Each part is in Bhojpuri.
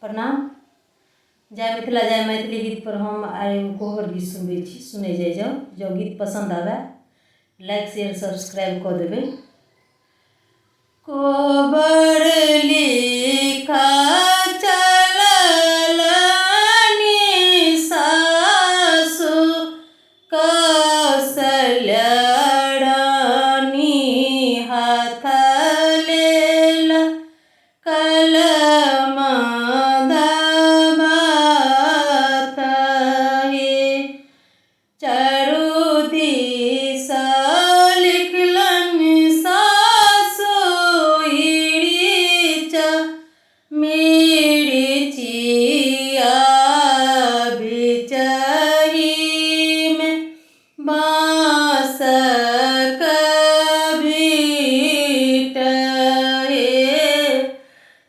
प्रणाम। जय मिथिला जय मैथिली गीत पर हम आइ कोहबर गीत सुनबै छी। सुनै जाइ जाउ। जँ गीत पसंद आवे लाइक शेयर सब्सक्राइब कऽ देबै। कोहबर लिखा चललनि सासु कौशल्या रानी, हाथ लेल कलम दबात हे। चारू दिस लिखलनि सासु इरिचा मिरिचिया, बिचहीमे बाँसक बीट हे।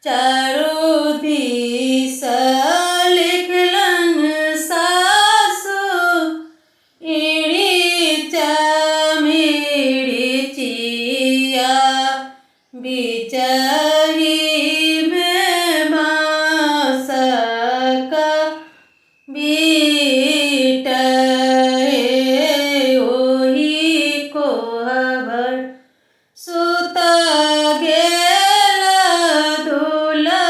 चारू दिस लिखलनि सासु इरिचा मिरिचिया, बिचहीमे बाँसक बीट हे। ओहि कोहबर सुत गेल दुल्हा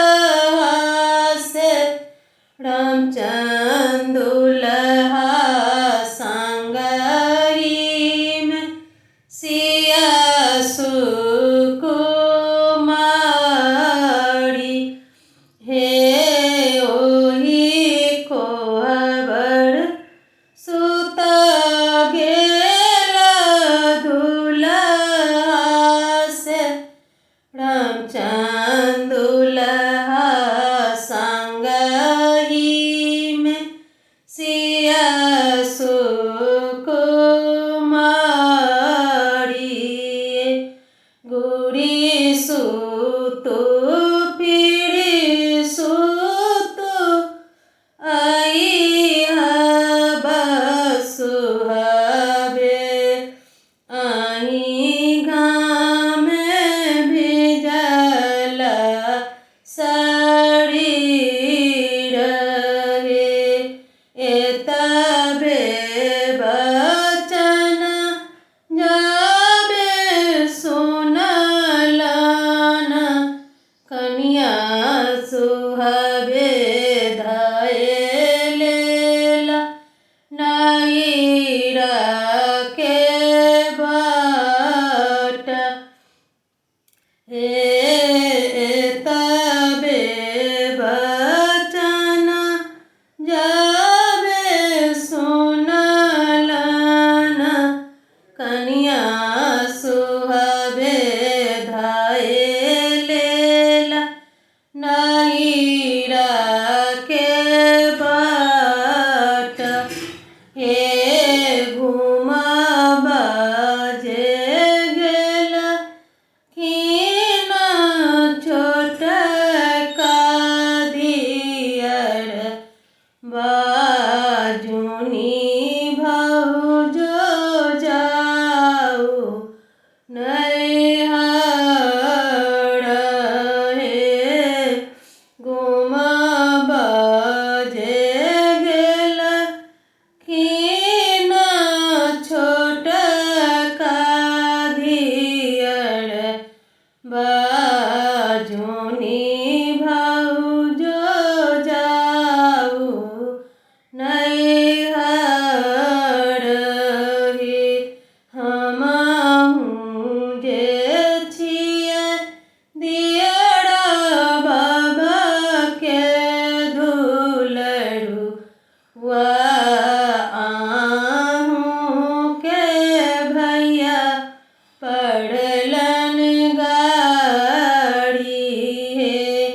से, रामचंद्र दुल्हा संगहिमे सिया सुकुमारी हे। ओहि कोहबर सुत गेल दुल्हा से, रामचंद्र दुल्हा संगहिमे सिया सुकुमारी। गुड़ी सुतु पीड़ी सुतु आइहा बसुहबे, आही घामे भिजल शरीर हे। एतबे बचन जाबे सुनलन, कनिया सुहबे धए लेला नैरा के बाट हे। एतबे बचन जाबे सुनलन, कनिया सुहबे धए लेला नैरा के बाट हे। घुमबा जे गेल खिन छोटका दियर, बाजुनी भौजो जाऊ नैहर हे। घुमबा जे गेल खिन छोटका दियर, बाजुनी भौजो जाऊ नैहर हे। हमहूँ जे छियै दियरा बाबा के दुलरुआ, आहूँ के भैया पड़लन गाड़ी हे।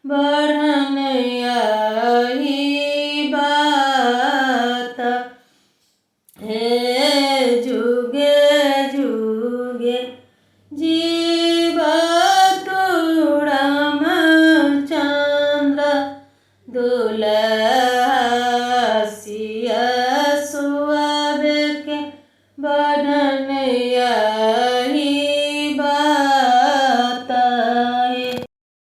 बढ़ाई